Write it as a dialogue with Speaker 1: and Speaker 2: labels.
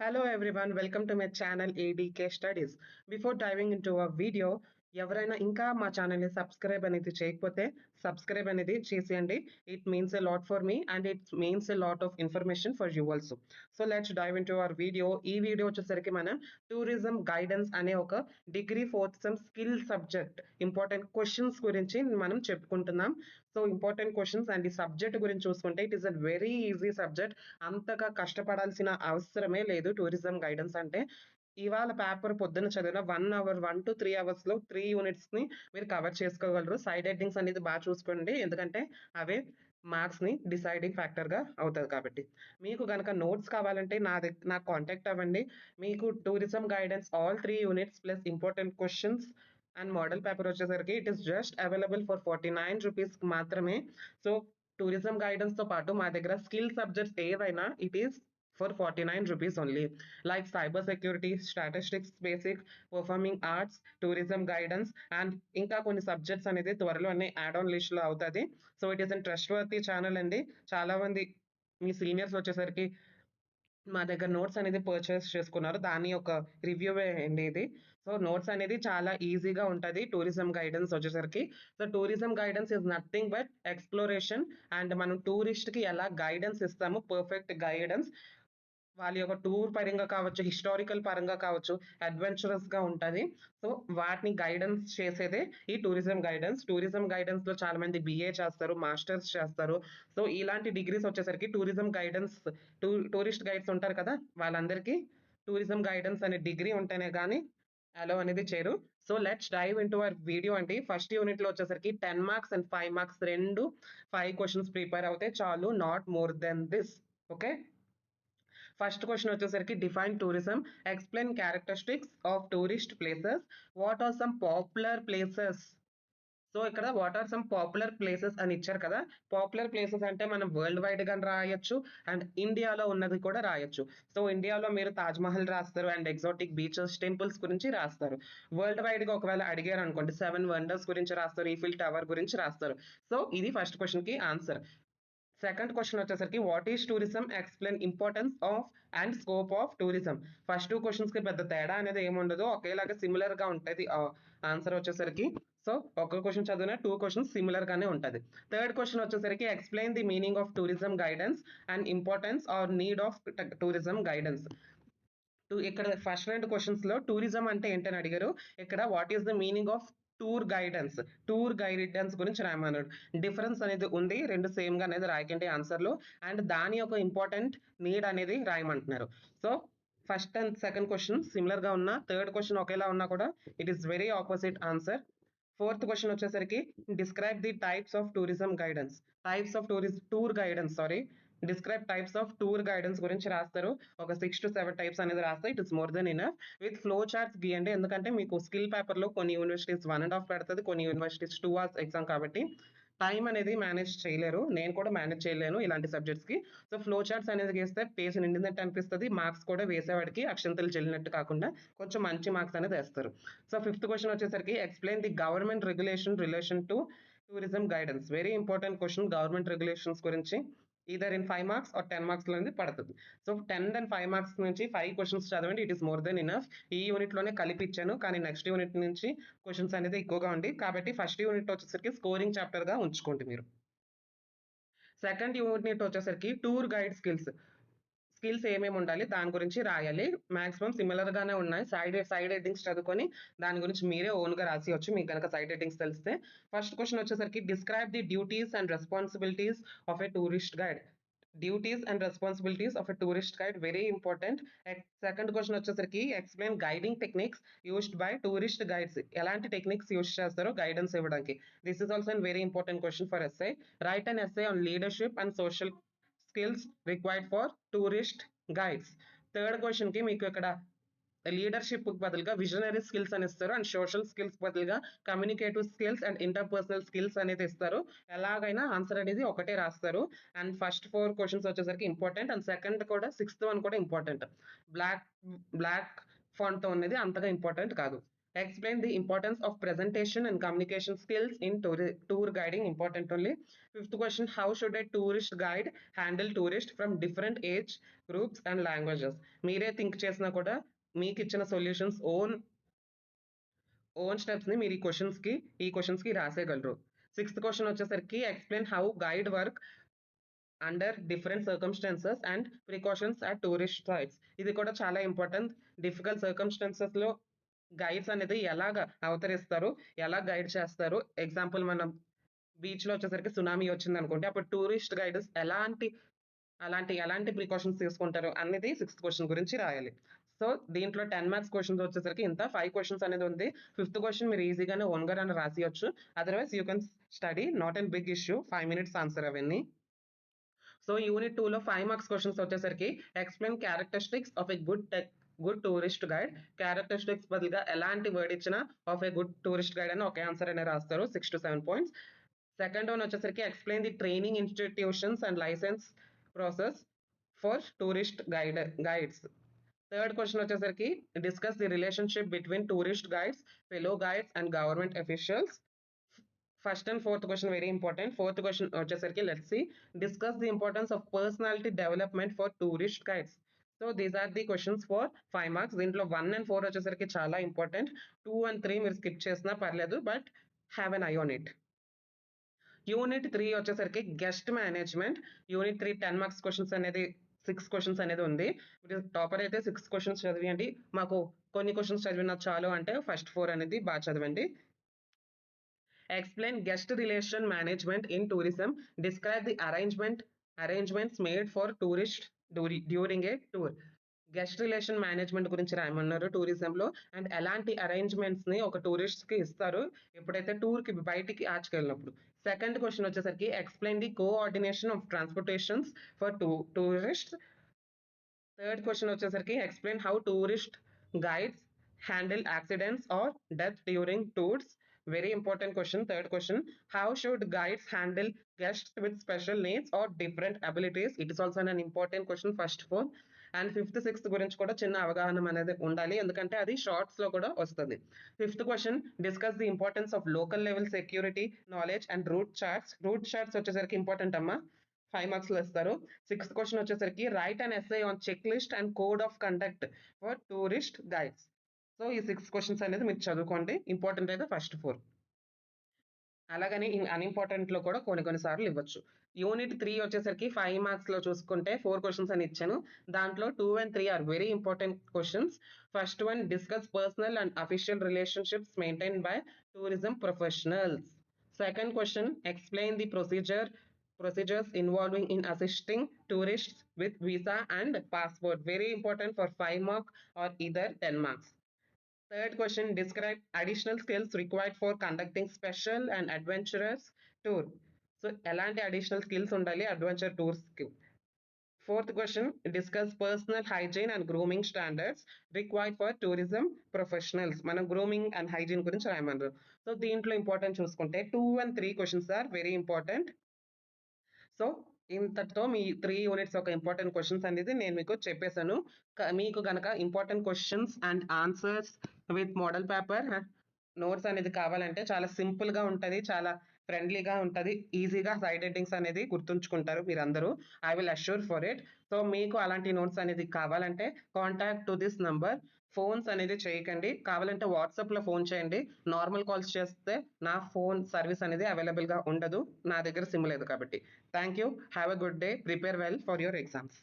Speaker 1: Hello everyone, welcome to my channel ADK Studies. Before diving into our video, ఎవరైనా ఇంకా మా ఛానల్ని subscribe అనేది చేయకపోతే సబ్స్క్రైబ్ అనేది చేసేయండి. It means a lot for me and it means a lot of information for you also. So let's dive in to our video. ఈ video వచ్చేసరికి మనం టూరిజం గైడెన్స్ అనే ఒక degree 4th sem skill subject important questions గురించి మనం చెప్పుకుంటున్నాం. So important questions and ఈ subject గురించి చూసుకుంటే it is a very easy subject. అంతగా కష్టపడాల్సిన అవసరమే లేదు టూరిజం గైడెన్స్ అంటే. ఇవాళ పేపర్ పొద్దున చదివిన 1 అవర్ 1 to 3 అవర్స్ లో 3 యూనిట్స్ ని మీరు కవర్ చేసుకోగలరు. సైడ్ హెడ్డింగ్స్ అనేది బాగా చూసుకోండి, ఎందుకంటే అవే మార్క్స్ ని డిసైడింగ్ ఫ్యాక్టర్ గా అవుతుంది కాబట్టి. మీకు గనక నోట్స్ కావాలంటే నాకు కాంటాక్ట్ అవ్వండి. మీకు tourism guidance all 3 units plus important questions and model paper వచ్చేసరికి it is just available for 49 rupees మాత్రమే. సో టూరిజం గైడెన్స్ తో పాటు మా దగ్గర స్కిల్ సబ్జెక్ట్స్ ఏవైనా it is for 49 rupees only, like cyber security, statistics basic, performing arts, tourism guidance and ఇంకా కొన్ని subjects అనేది త్వరలోనే యాడ్ ఆన్ లిస్ట్ లో అవుతుంది. So it is an trust worthy channel అండి. చాలా మంది మీ సీనియర్స్ వచ్చేసరికి మా దగ్గర నోట్స్ అనేది పర్చేస్ చేసుకున్నారు, దాని ఒక రివ్యూ అండి ఇది. సో నోట్స్ అనేది చాలా ఈజీగా ఉంటుంది టూరిజం గైడెన్స్ వచ్చేసరికి. So tourism guidance is nothing but exploration and మనం టూరిస్ట్ కి ఎలా గైడెన్స్ ఇస్తాము, పర్ఫెక్ట్ గైడెన్స్ వాళ్ళ యొక్క టూర్ పరంగా కావచ్చు, హిస్టారికల్ పరంగా కావచ్చు, అడ్వెంచరస్ గా ఉంటది. సో వాటిని గైడెన్స్ చేసేదే ఈ టూరిజం గైడెన్స్. టూరిజం గైడెన్స్ లో చాలా మంది బిఏ చేస్తారు, మాస్టర్స్ చేస్తారు. సో ఇలాంటి డిగ్రీస్ వచ్చేసరికి టూరిజం గైడెన్స్, టూరిస్ట్ గైడ్స్ ఉంటారు కదా, వాళ్ళందరికీ టూరిజం గైడెన్స్ అనే డిగ్రీ ఉంటేనే కానీ అలో అనేది చేయరు. So let's dive in to our video అండి. ఫస్ట్ యూనిట్ లో వచ్చేసరికి 10 మార్క్స్ అండ్ 5 మార్క్స్ రెండు 5 క్వశ్చన్స్ ప్రిపేర్ అవుతే చాలు, not more than this. Okay, first question వచ్చేసరికి define tourism, explain characteristics of tourist places, what are some popular places. So ఇక్కడ what are some popular places అని ఇచ్చారు కదా. పాపులర్ ప్లేసెస్ అంటే మనం వరల్డ్ వైడ్ గా రాయొచ్చు అండ్ ఇండియాలో ఉన్నది కూడా రాయొచ్చు. సో ఇండియాలో మీరు తాజ్ మహల్ రాస్తారు అండ్ ఎగ్జాటిక్ బీచెస్, టెంపుల్స్ గురించి రాస్తారు. వరల్డ్ వైడ్ గా ఒకవేళ అడిగారు అనుకోండి, 7 వండర్స్ గురించి రాస్తారు, ఈఫిల్ టవర్ గురించి రాస్తారు. సో ఇది ఫస్ట్ క్వశ్చన్ కి ఆన్సర్. సెకండ్ క్వశ్చన్ వచ్చేసరికి what is tourism, explain importance of and scope of tourism. First 2 questions కి పెద్ద తేడా అనేది ఏముండదు, ఒకేలాగా సిమిలర్ గా ఉంటది ఆన్సర్ వచ్చేసరికి. సో ఒక క్వశ్చన్ చదివిన 2 క్వశ్చన్స్ సిమిలర్ గానే ఉంటది. థర్డ్ క్వశ్చన్ వచ్చేసరికి explain the meaning of tourism guidance and importance or need of tourism guidance. ఇక్కడ ఫస్ట్ 2 క్వశ్చన్స్ లో టూరిజం అంటే ఏంటని అడిగారు, ఇక్కడ what is the meaning of tour guidance, tour guidance గురించి రాయమన్నాడు. డిఫరెన్స్ అనేది ఉంది, రెండు సేమ్ గా అనేది రాయకండి ఆన్సర్ లో. అండ్ దాని యొక్క ఇంపార్టెంట్ నీడ్ అనేది రాయమంటున్నారు. So first and second question similar గా ఉన్నా, థర్డ్ క్వశ్చన్ ఒకేలా ఉన్నా కూడా it is very opposite answer. Fourth question వచ్చేసరికి describe the types of tourism guidance, types of tour guidance, sorry, describe types of tour guidance గురించి రాస్తారు. ఒక 6 to 7 types అనేది రాస్తే it is more than enough. With flow charts గీయండి, ఎందుకంటే మీకు skill paper లో కొన్ని యూనివర్సిటీస్ 1.5 పెడుతుంది, కొన్ని యూనివర్సిటీస్ 2 hours ఎగ్జామ్ కాబట్టి టైం అనేది మేనేజ్ చేయలేరు, నేను కూడా మేనేజ్ చేయలేను ఇలాంటి సబ్జెక్ట్స్ కి. సో ఫ్లో చార్ట్స్ అనేది గీస్తే పేజ్ నిండినట్టు అనిపిస్తుంది, మార్క్స్ కూడా వేసేవాడికి అక్షంతలు చెల్లినట్టు కాకుండా కొంచెం మంచి మార్క్స్ అనేది వేస్తారు. సో ఫిఫ్త్ క్వశ్చన్ వచ్చేసరికి explain the government regulation relation to tourism guidance. Very important question, government regulations గురించి either in 5 marks or 10 marks అనేది పడుతుంది. సో 10 అండ్ 5 మార్క్స్ నుంచి 5 క్వశ్చన్స్ చదవండి, it is more than enough. ఈ unit లోనే కలిపిచ్చాను, కానీ next unit నుంచి క్వశ్చన్స్ అనేది ఎక్కువగా ఉంది కాబట్టి ఫస్ట్ యూనిట్ వచ్చేసరికి స్కోరింగ్ చాప్టర్ గా ఉంచుకోండి మీరు. సెకండ్ యూనిట్ వచ్చేసరికి టూర్ గైడ్ స్కిల్స్ ఏమేమి ఉండాలి దాని గురించి రాయాలి. మాక్సిమం సిమిలర్ గానే ఉన్నాయి, సైడ్ హెడ్డింగ్స్ చదువుకొని దాని గురించి మీరే ఓన్ గా రాసివచ్చు మీకు కనుక సైడ్ హెడ్డింగ్స్ తెలిస్తే. ఫస్ట్ క్వశ్చన్ వచ్చేసరికి describe the duties and responsibilities of a tourist guide. Duties and responsibilities of a tourist guide very important. Second question వచ్చేసరికి explain guiding techniques used by tourist guides. ఎలాంటి techniques use చేస్తారో guidance ఇవ్వడానికి. This is also very important question for SI. Right and SI on leadership and social skills required for tourist guides. Third question కి మీకు ఇక్కడ leadership బదులుగా visionary skills అని ఇస్తారు and social skills బదులుగా communicative skills and interpersonal skills అనేది ఇస్తారు. ఎలాగైనా ఆన్సర్ అనేది ఒకటే రాస్తారు. అండ్ ఫస్ట్ 4 క్వశ్చన్స్ వచ్చేసరికి ఇంపార్టెంట్ అండ్ సెకండ్ కూడా 6th వన్ కూడా ఇంపార్టెంట్. బ్లాక్ ఫాంట్ తో ఉన్నది అంతగా ఇంపార్టెంట్ కాదు. Explain the importance of presentation and communication skills in tour guiding. Important only. Fifth question, how should a tourist guide handle tourists from different age groups and languages? మీరే think చేసినా కూడా మీకు ఇచ్చిన solutions own steps ని మీరు ఈ questions కి రాసేయగలరు. సిక్స్త్ క్వశ్చన్ వచ్చేసరికి explain how guide work under different circumstances and precautions at tourist sites. ఇది కూడా చాలా ఇంపార్టెంట్. డిఫికల్ట్ సర్కమ్స్టాన్సెస్ లో గైడ్స్ అనేది ఎలాగ అవతరిస్తారు, ఎలా గైడ్ చేస్తారు. ఎగ్జాంపుల్ మనం బీచ్ లో వచ్చేసరికి సునామీ వచ్చింది అనుకోండి, అప్పుడు టూరిస్ట్ గైడెస్ ఎలాంటి ప్రికాషన్స్ తీసుకుంటారు అనేది సిక్స్త్ క్వశ్చన్ గురించి రాయాలి. సో దీంట్లో 10 మార్క్స్ క్వశ్చన్స్ వచ్చేసరికి ఇంత 5 క్వశ్చన్స్ అనేది ఉంది. ఫిఫ్త్ క్వశ్చన్ మీరు ఈజీగానే ఓన్గా రాసియొచ్చు. Otherwise you can study, not and big issue. 5 minutes answer అవన్నీ. సో యూనిట్ 2 లో 5 మార్క్స్ క్వశ్చన్స్ వచ్చేసరికి explain characteristics of a good tourist guide. Characteristics బదులుగా ఎలాంటి వర్డ్ ఇచ్చినా of a good tourist guide అని ఒకే ఆన్సర్ అనేది రాస్తారు. 6 to 7 points. సెకండ్ వన్ వచ్చేసరికి explain the training institutions and licence process for tourist guides. Third question వచ్చేసరికి discuss the relationship between tourist guides, fellow guides and government officials. First and fourth question very important. Fourth question వచ్చేసరికి let's see, discuss the importance of personality development for tourist guides. So these are the questions for 5 marks. దీంట్లో 1 and 4 వచ్చేసరికి చాలా important. 2 and 3 మీరు skip చేసినా పర్లేదు, but have N I on it. Unit 3 వచ్చేసరికి guest management. Unit 3 10 marks questions అనేది 6 questions అనేది ఉంది. టాపర్ అయితే 6 క్వశ్చన్స్ చదివండి. మాకు కొన్ని క్వశ్చన్స్ చదివినా చాలు అంటే ఫస్ట్ 4 అనేది బాగా చదవండి. Explain guest relation management in tourism. Describe the arrangements made for tourists during a tour. Guest relation management గురించి రాయమన్నారు టూరిజంలో, అండ్ ఎలాంటి అరేంజ్మెంట్స్ ని ఒక టూరిస్ట్ కి ఇస్తారు ఎప్పుడైతే టూర్ కి బయటికి ఆచుకెళ్ళినప్పుడు. సెకండ్ క్వశ్చన్ వచ్చేసరికి explain the coordination of transportations for tourist. Third question వచ్చేసరికి explain how tourist guides handle accidents or death during tours. Very important question. Third question, how should guides handle guests with special needs or different abilities? It is also an important question. First 4 and fifth, sixth గురించి కూడా చిన్న అవగాహన అనేది ఉండాలి, ఎందుకంటే అది shorts లో కూడా వస్తుంది. Fifth question, discuss the importance of local level security knowledge and route charts. Route charts వచ్చేసరికి ఇంపార్టెంట్ అమ్మా, 5 మార్క్స్ లో ఇస్తారు. సిక్స్త్ క్వశ్చన్ వచ్చేసరికి write and SI on check list and code of conduct for tourist guides. So ఈ 6 questions అనేది మీరు చదువుకోండి. Important అయితే ఫస్ట్ 4, అలాగని అన్ఇంపార్టెంట్ లో కూడా కొన్నిసార్లు ఇవ్వచ్చు. యూనిట్ 3 వచ్చేసరికి 5 మార్క్స్ లో చూసుకుంటే 4 క్వశ్చన్స్ అని ఇచ్చాను. దాంట్లో 2 and 3 are very important questions. First one, discuss personal and official relationships maintain by tourism professionals. Second question, explain the procedures involving in assisting tourists with visa and passport. Very important for 5 marks or either 10 marks. Third question, describe additional skills required for conducting special and adventurous tour. So elanti additional skills undali adventure tours ki. Fourth question, discuss personal hygiene and grooming standards required for tourism professionals. Manam grooming and hygiene gurinchi rayamanaru. So deentlo important chuskunte 2 and 3 questions are very important. So ఇంతటితో మీ 3 units ఒక important questions అనేది నేను మీకు చెప్పేశాను. మీకు గనక important questions and answers with model paper notes అనేది కావాలంటే చాలా సింపుల్ గా ఉంటది, చాలా ఫ్రెండ్లీగా ఉంటది, ఈజీగా సైడ్ హెడ్డింగ్స్ అనేది గుర్తుంచుకుంటారు మీరందరూ. I will assure for it. So మీకు అలాంటి నోట్స్ అనేది కావాలంటే contact to this number. Phones అనేది చేయకండి, కావాలంటే వాట్సాప్ లో ఫోన్ చేయండి. నార్మల్ కాల్స్ చేస్తే నా ఫోన్ సర్వీస్ అనేది అవైలబుల్ గా ఉండదు, నా దగ్గర సిమ్ లేదు కాబట్టి. Thank you, have a good day, prepare well for your exams.